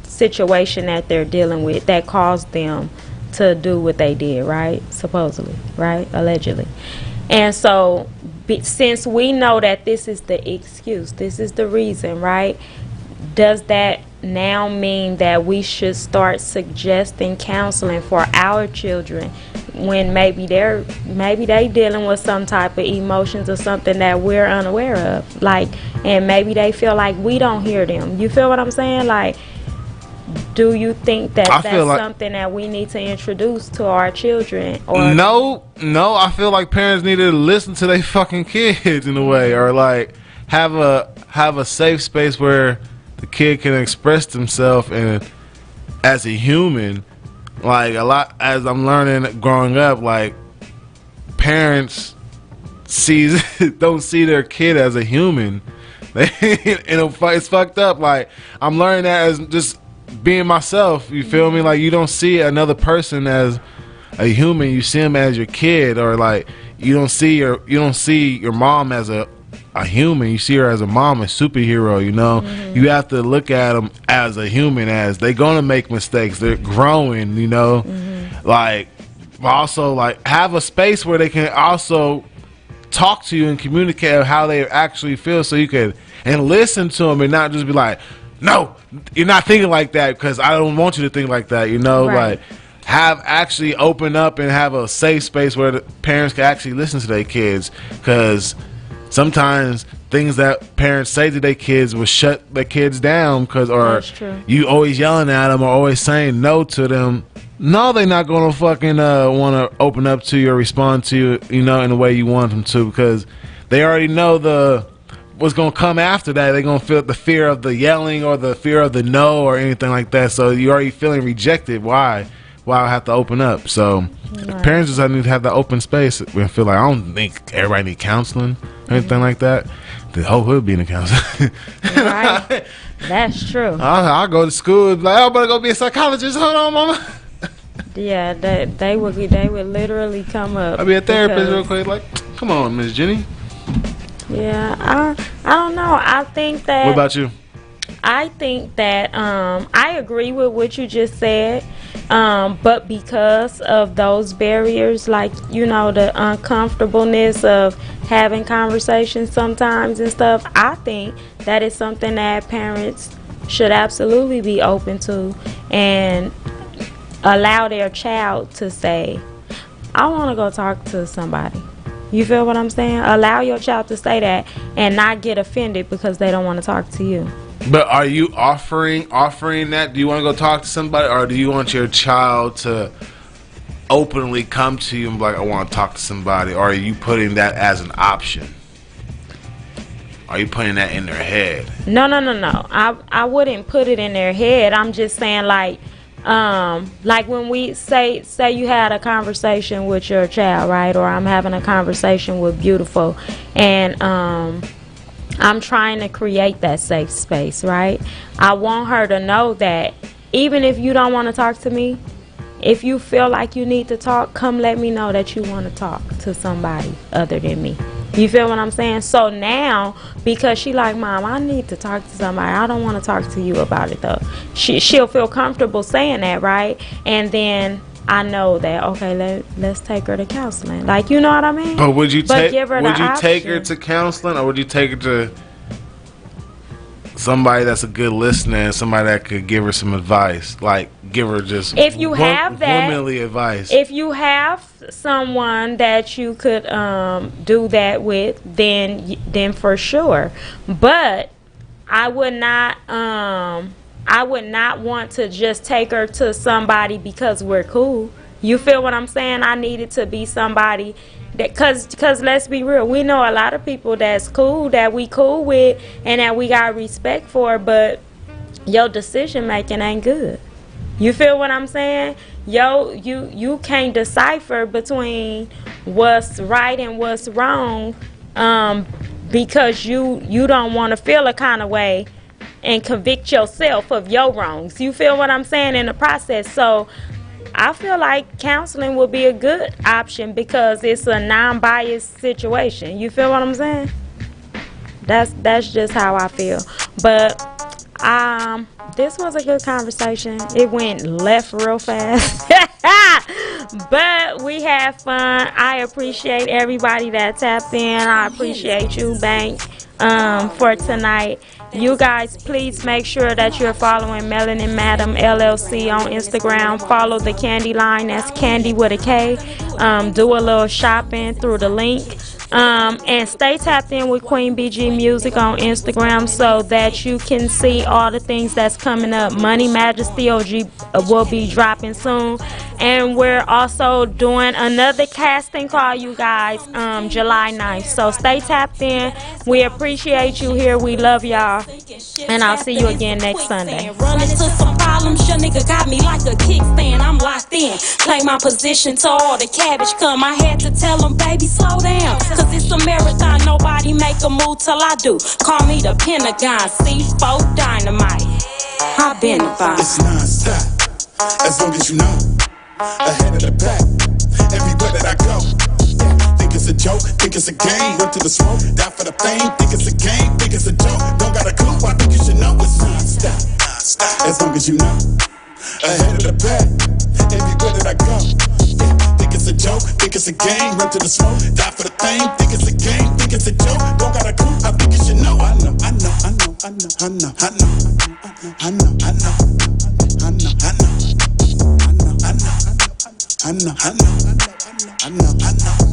situation that they're dealing with that caused them to do what they did, right? Supposedly, right? Allegedly. And so since we know that this is the excuse, this is the reason, right? Does that now mean that we should start suggesting counseling for our children when maybe they dealing with some type of emotions or something that we're unaware of, like, and maybe they feel like we don't hear them? You feel what I'm saying? Like, do you think that that's like something that we need to introduce to our children? Or no, I feel like parents need to listen to their fucking kids in a way, or like have a safe space where the kid can express themselves and as a human like a lot as I'm learning growing up, like parents don't see their kid as a human. It's fucked up. Like I'm learning that as just being myself. You feel me? Like you don't see another person as a human. You see him as your kid, or like you don't see your mom as a human. You see her as a mom, a superhero. You know, you have to look at them as a human. As they're gonna make mistakes. They're growing. You know, like also like have a space where they can also talk to you and communicate how they actually feel, so you can and listen to them and not just be like, no, you're not thinking like that because I don't want you to think like that. You know, Right. like have actually open up and have a safe space where the parents can actually listen to their kids, because sometimes things that parents say to their kids will shut their kids down, because or That's true. you always yelling at them or always saying no to them. No, they're not gonna fucking want to open up to you or respond to you, you know, in the way you want them to, because they already know what's gonna come after that. They're gonna feel the fear of the yelling or the fear of the no or anything like that. So you're already feeling rejected. Why I have to open up? So parents just need to have that open space. We feel like I don't think everybody need counseling or anything like that. The whole hood being a counselor. Right. That's true. I'll go to school and be like, I'm gonna go be a psychologist. Hold on, mama. Yeah, they would literally come up. I'll be a therapist because- real quick. Like, come on, Miss Jenny. Yeah, I don't know. I think that. What about you? I think that I agree with what you just said, but because of those barriers, like, you know, the uncomfortableness of having conversations sometimes and stuff, I think that is something that parents should absolutely be open to and allow their child to say, I want to go talk to somebody. You feel what I'm saying? Allow your child to say that and not get offended because they don't want to talk to you. But are you offering that? Do you want to go talk to somebody, or do you want your child to openly come to you and be like, I want to talk to somebody? Or are you putting that as an option? Are you putting that in their head? No. I wouldn't put it in their head. I'm just saying, like when we say you had a conversation with your child, right? Or I'm having a conversation with Beautiful, and I'm trying to create that safe space, right? I want her to know that even if you don't want to talk to me, if you feel like you need to talk, come let me know that you want to talk to somebody other than me. You feel what I'm saying? So now, because she like, Mom, I need to talk to somebody. I don't want to talk to you about it, though. She'll feel comfortable saying that, right? And then I know that, okay, let's take her to counseling. Like, you know what I mean? But would you take option. her to counseling, or would you take her to somebody that's a good listener and somebody that could give her some advice? Like, give her just if you have that womanly advice. If you have someone that you could do that with, then for sure. But I would not want to just take her to somebody because we're cool. You feel what I'm saying? I need it to be somebody that, cause let's be real, we know a lot of people that's cool, that we cool with, and that we got respect for, but your decision making ain't good. You feel what I'm saying? You can't decipher between what's right and what's wrong, because you don't want to feel a kind of way and convict yourself of your wrongs. You feel what I'm saying in the process? So I feel like counseling would be a good option because it's a non-biased situation. You feel what I'm saying? That's just how I feel. But this was a good conversation. It went left real fast. But we had fun. I appreciate everybody that tapped in. I appreciate you, Bank, for tonight. You guys, please make sure that you're following Melanin Madam LLC on Instagram. Follow the Candy line. That's Candy with a K. Do a little shopping through the link. And stay tapped in with Queen BG Music on Instagram so that you can see all the things that's coming up. Money Majesty OG will be dropping soon. And we're also doing another casting call, you guys, July 9th. So stay tapped in. We appreciate you here. We love y'all. And I'll see you again next Sunday. Running to some problems, your nigga got me like a kickstand. I'm locked in. Play my position till all the cabbage come. I had to tell him, baby, slow down. Cause it's a marathon, nobody make a move till I do. Call me the Pentagon, C4 Dynamite. I've been about. It's non-stop, as long as you know. Ahead of the pack, everywhere that I go. Think it's a joke, think it's a game. Run to the smoke, die for the fame. Think it's a game, think it's a joke. Don't got a clue, I think you should know. It's non-stop, as long as you know. Ahead of the pack, everywhere that I go. Think it's a joke, think it's a game. Run to the smoke, die for the fame. Think it's a game, think it's a joke. Don't got a clue, I think you should know. I know, I know, I know, I know, I know, I know, I know, I know, I know, I know. I know, I know, I know, I know, I know, I know.